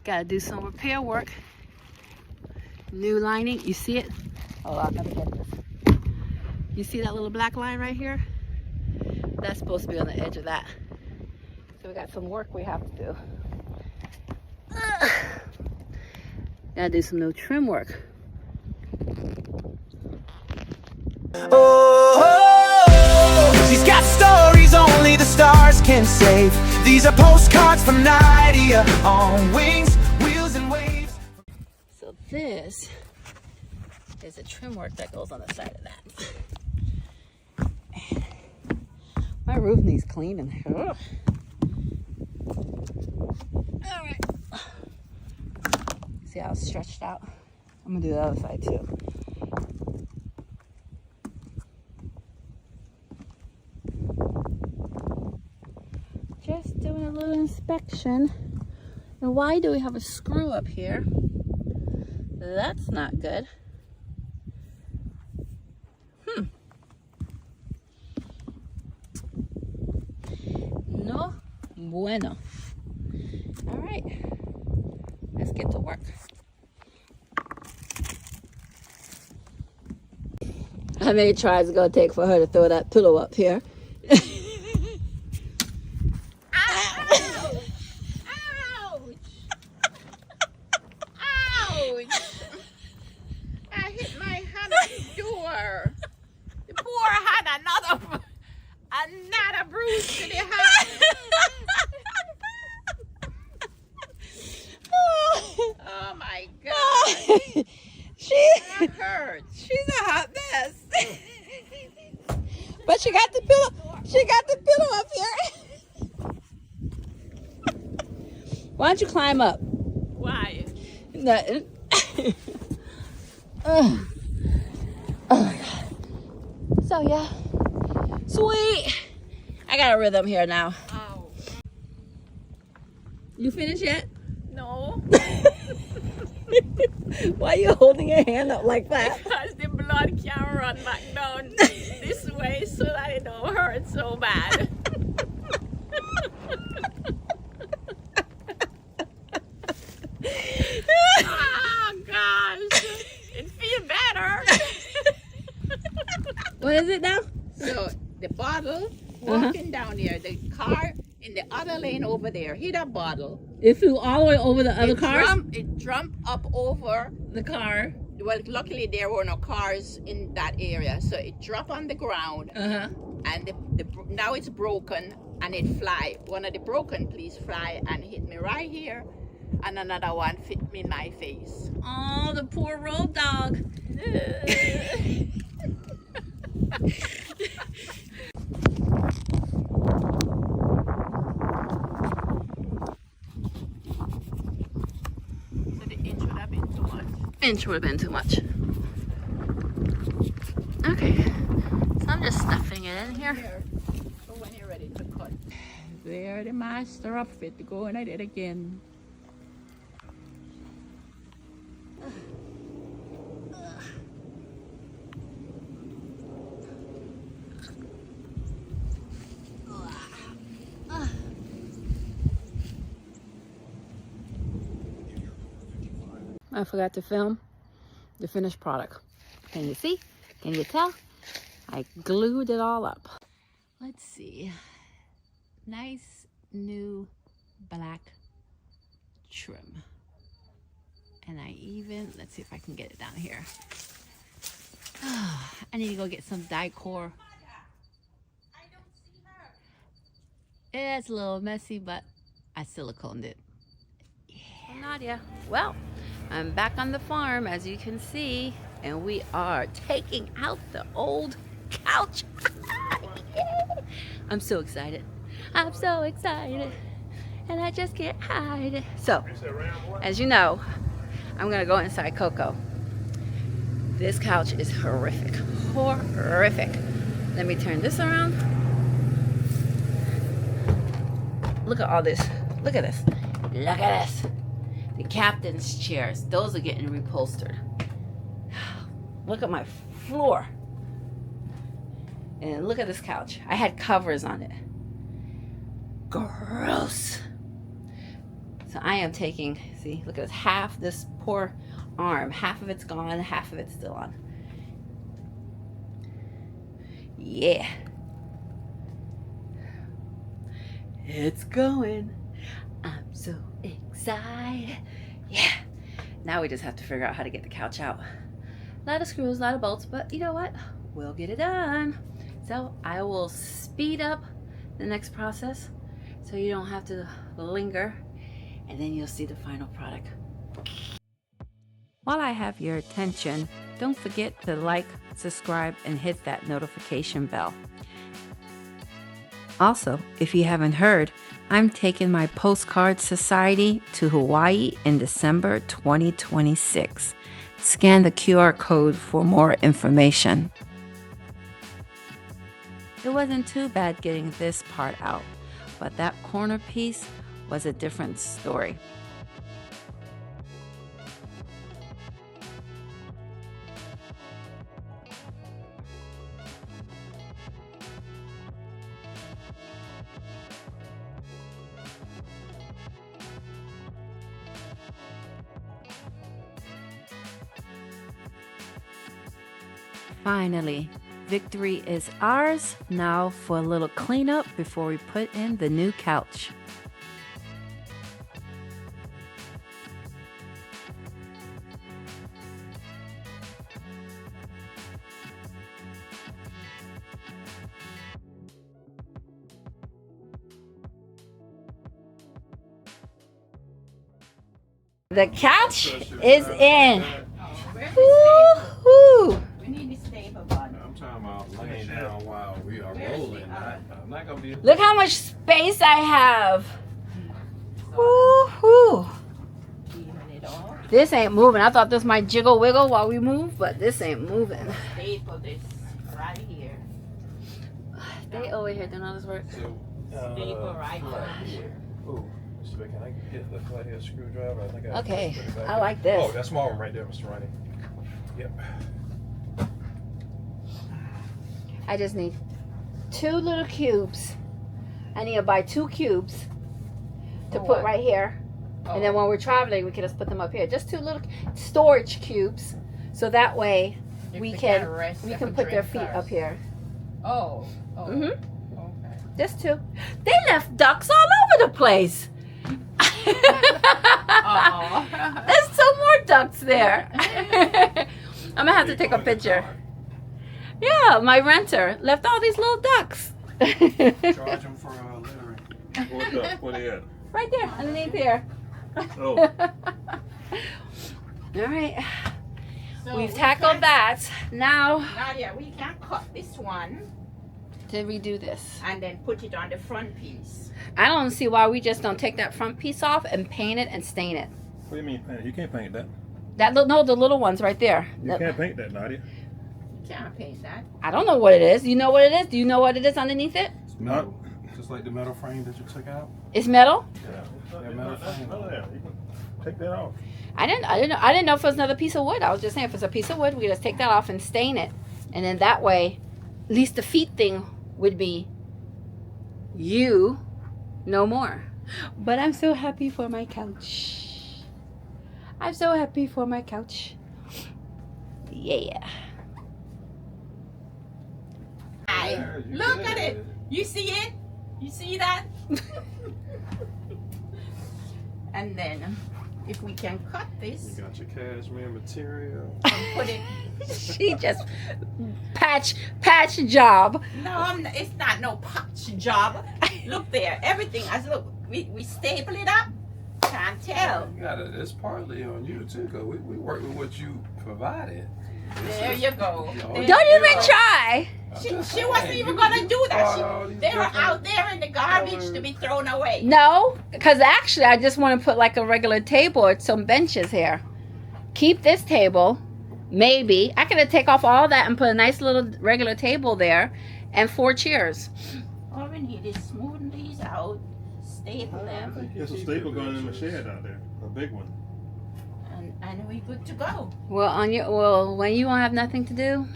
Gotta do some repair work. New lining, you see it? Oh, I'll never get this. You see that little black line right here? That's supposed to be on the edge of that. So we got some work we have to do. Gotta do some new trim work. Oh, she's got stories only the stars can save. These are postcards from Nidia on wings, wheels and waves. So this is the trim work that goes on the side of that. My roof needs cleaning. Ugh. All right. See how it's stretched out? I'm gonna do the other side too. Just doing a little inspection. And why do we have a screw up here? That's not good. No bueno. All right, let's get to work. How many tries it's gonna take for her to throw that pillow up here? I hit my hand on the door. The poor had another bruise to the hand. Oh my God. That hurts. She's a hot mess. But she got the pillow. She got the pillow up here. Why don't you climb up? Why? Nothing. Oh my God. So yeah, sweet. I got a rhythm here now. Oh. You finished yet? No. Why are you holding your hand up like that? Because the blood can't run back down this way so that it don't hurt so bad. Oh gosh. It feels better. What is it now? So the bottle walking down here, the car in the other lane over there hit a bottle. It flew all the way over the other cars? It jumped up over The car. well, luckily there were no cars in that area, so it dropped on the ground, Uh-huh. and now it's broken and it fly. One of the broken piece fly and hit me right here, and another one fit me in my face. Oh, the poor road dog. So the inch would have been too much. Inch would have been too much. Okay, so I'm just stuffing it in here. Here, so when you're ready to cut. There, the master of it, going at it again. I forgot to film the finished product. Can you see? Can you tell? I glued it all up. Let's see. Nice new black trim. And I even, let's see if I can get it down here. I need to go get some Dicor. It's a little messy, but I siliconed it. Yeah. Nadia, well, I'm back on the farm, as you can see, and we are taking out the old couch. I'm so excited. I'm so excited, and I just can't hide it. So, as you know, I'm gonna go inside Coco. This couch is horrific, horrific. Let me turn this around. Look at all this. Look at this. Look at this. The captain's chairs, those are getting reupholstered. Look at my floor. And look at this couch. I had covers on it. Gross. So I am taking, see, look at this, half this poor arm. Half of it's gone, half of it's still on. Yeah. It's going. I'm so excited. Yeah. Now we just have to figure out how to get the couch out. A lot of screws, a lot of bolts, but you know what? We'll get it done. So I will speed up the next process so you don't have to linger, and then you'll see the final product. While I have your attention, don't forget to like, subscribe, and hit that notification bell. Also, if you haven't heard, I'm taking my Postcard Society to Hawaii in December 2026. Scan the QR code for more information. It wasn't too bad getting this part out, but that corner piece was a different story. Finally, victory is ours. Now for a little cleanup before we put in the new couch. The couch is in. Woo-hoo! We need the stable button. I'm talking about laying down while we are rolling. I'm not gonna be. Look how much space I have. Woo-hoo! Even it all. This ain't moving. I thought this might jiggle wiggle while we move, but this ain't moving. Staple this right here. They over here doing all this work. Staple right here. Ooh, Mr. Bacon, can I get the flathead screwdriver? I think I Okay, put it back I in. like this. Oh, that small one right there, Mr. Ronnie. Yep. I just need 2 little cubes. I need to buy 2 cubes to For put what? right here. Oh. And then when we're traveling, we can just put them up here. Just 2 little storage cubes. So that way If we they can can't rest, we they can can put their drink feet first. up here. Oh. Oh. Mhm. Okay. Just 2. They left ducks all over the place. Oh. There's 2 more ducks there. I'm gonna have to take a picture. Yeah, my renter left all these little ducks. Charge them for littering. What they at? Right there, underneath here. Oh. All right, So we've we tackled can- that. Now Nadia, we can cut this one to redo this. and then put it on the front piece. I don't see why we just don't take that front piece off and paint it and stain it. What do you mean paint it? You can't paint that. No, the little ones right there. You can't paint that, Nadia. You can't paint that. I don't know what it is. You know what it is? Do you know what it is underneath it? It's metal. Just like the metal frame that you took out. It's metal. Yeah, metal frame. Oh, yeah. You can take that off. I didn't know if it was another piece of wood. I was just saying if it's a piece of wood, we just take that off and stain it, and then that way, at least the feet thing would be you, no more. But I'm so happy for my couch. I'm so happy for my couch. Yeah. Yeah, you Look did at it. You see it? You see that? And then, if we can cut this You got your cashmere material. and put it. She just patch job. No, it's not no patch job. Look there, everything. Look, we staple it up. Can't tell. You got it. It's partly on you too, cause we work with what you provided. There you go. Don't Don't even try. She wasn't even gonna do that. They were out there in the garbage to be thrown away. No, because actually I just want to put like a regular table or some benches here. Keep this table, maybe. I could take off all that and put a nice little regular table there and 4 chairs. All we need is smoothen these out, staple them, There's a staple gun in the shed out there, a big one. and we're good to go. Well, when you don't have nothing to do,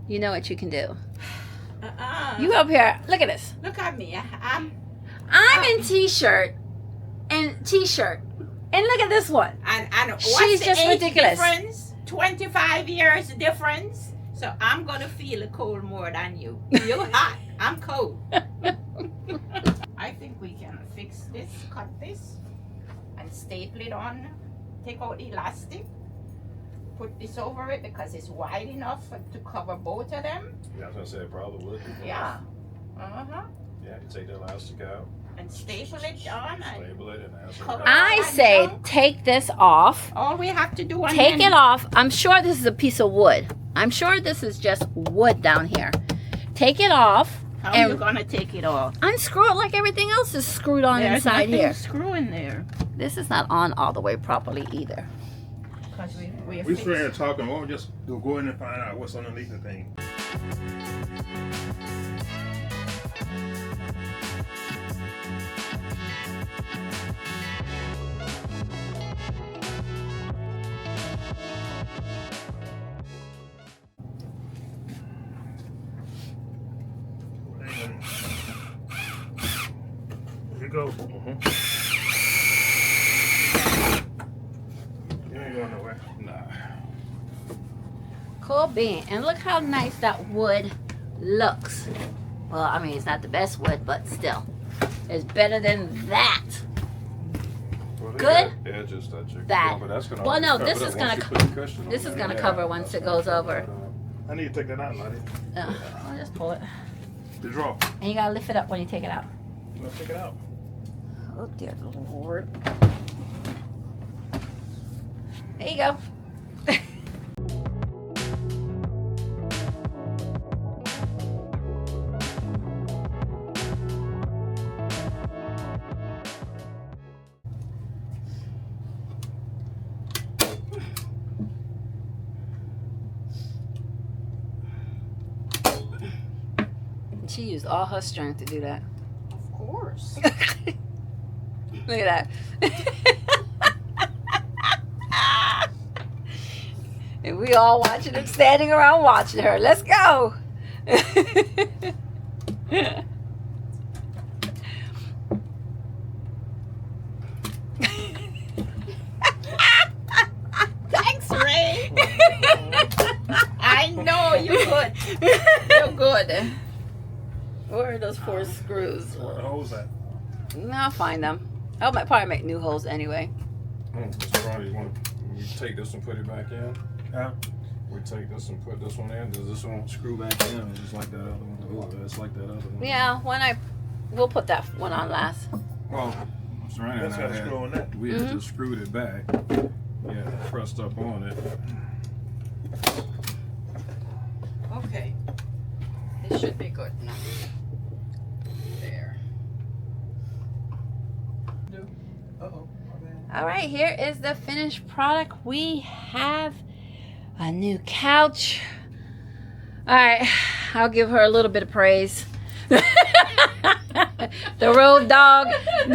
you know what you can do. You You up here, look at this. look at me. I'm in t-shirt and t-shirt. And look at this one. And what's She's the just age ridiculous. difference? 25 years difference. So I'm gonna feel the cold more than you. You're hot. I'm cold. I think we can fix this, cut this, and staple it on. Take out the elastic. Put this over it because it's wide enough to cover both of them. Yeah, I was gonna say it probably would. Yeah. Uh-huh. Yeah, you take the elastic out, And staple it on. And stable it, and that's Cover I say take this off. all we have to do. Take it off. I'm sure this is a piece of wood. I'm sure this is just wood down here. Take it off. How are and you gonna take it off? unscrew it like everything else is screwed on There's inside nothing here. screw in there. This is not on all the way properly either. Because we're We sitting here talking. Why don't we just go in and find out what's underneath the thing? Here you go. You ain't going nowhere. Nah. Cool bean. And look how nice that wood looks. Well, I mean, it's not the best wood, but still. It's better than that. Well, they Good? got edges that you That. but that's gonna Well, no, cover this it is once gonna you put the cushion on this is there. gonna Yeah, cover once that's it gonna goes cover over. it up. I need to take that out, Lottie. I'll just pull it. The drawer. And you gotta lift it up when you take it out. Let's take it out. Oh dear Lord. There you go. She used all her strength to do that. Of course. Look at that. And we all watching her, standing around watching her. Let's go. Thanks, Ray. I know you're good. You're good. Where are those four screws? Where the holes at? I'll find them. I'll probably make new holes anyway. Mr. Ronnie, you want we take this and put it back in? Huh? We take this and put this one in. Does this one screw back in? Or just like that other one? Oh, it's like that other one. Yeah, we'll put that one on last. Well, Mr. Ronnie and That's I got a screw on that. we had just screwed it back. Yeah, pressed up on it. Okay. This should be good now. There. Uh-oh. All right, here is the finished product. We have a new couch. All right, I'll give her a little bit of praise. The road dog, and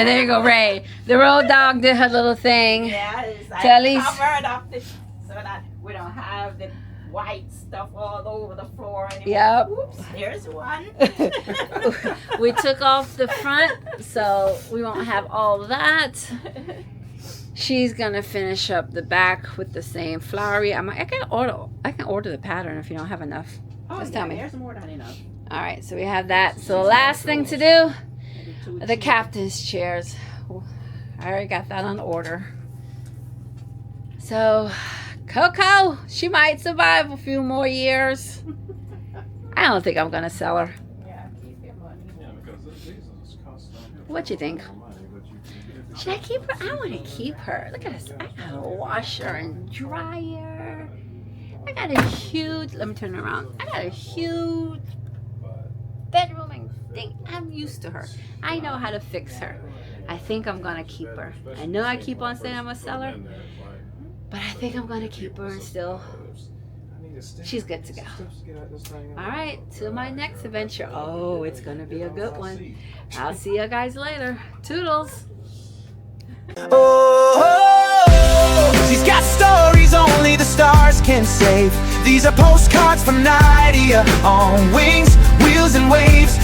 there you go, Ray. The road dog did her little thing. Yeah, it's like At least- covered up this so that we don't have the white stuff all over the floor anymore. Yep. Oops, there's one. We took off the front, so we won't have all that. She's gonna finish up the back with the same flowery. I can order the pattern if you don't have enough. Just tell me. There's more than enough. All right, so we have that. So the last thing to do, the captain's chairs. I already got that on order. So Coco, she might survive a few more years. I don't think I'm gonna sell her. Yeah, keep your money. Yeah, because these is costing What you think? money, but you can get it. Should I keep her? I want to keep her. Look at this. I got a washer and dryer. I got a huge, let me turn it around. I got a huge bedroom and thing. I'm used to her. I know how to fix her. I think I'm going to keep her. I know I keep on saying I'm going to sell her, but I think I'm going to keep her and still. She's good to go. All right, to my next adventure. Oh, it's going to be a good one. I'll see you guys later. Toodles. Oh, she's got stories only the stars can save. These are postcards from Nadia on wings, wheels and waves.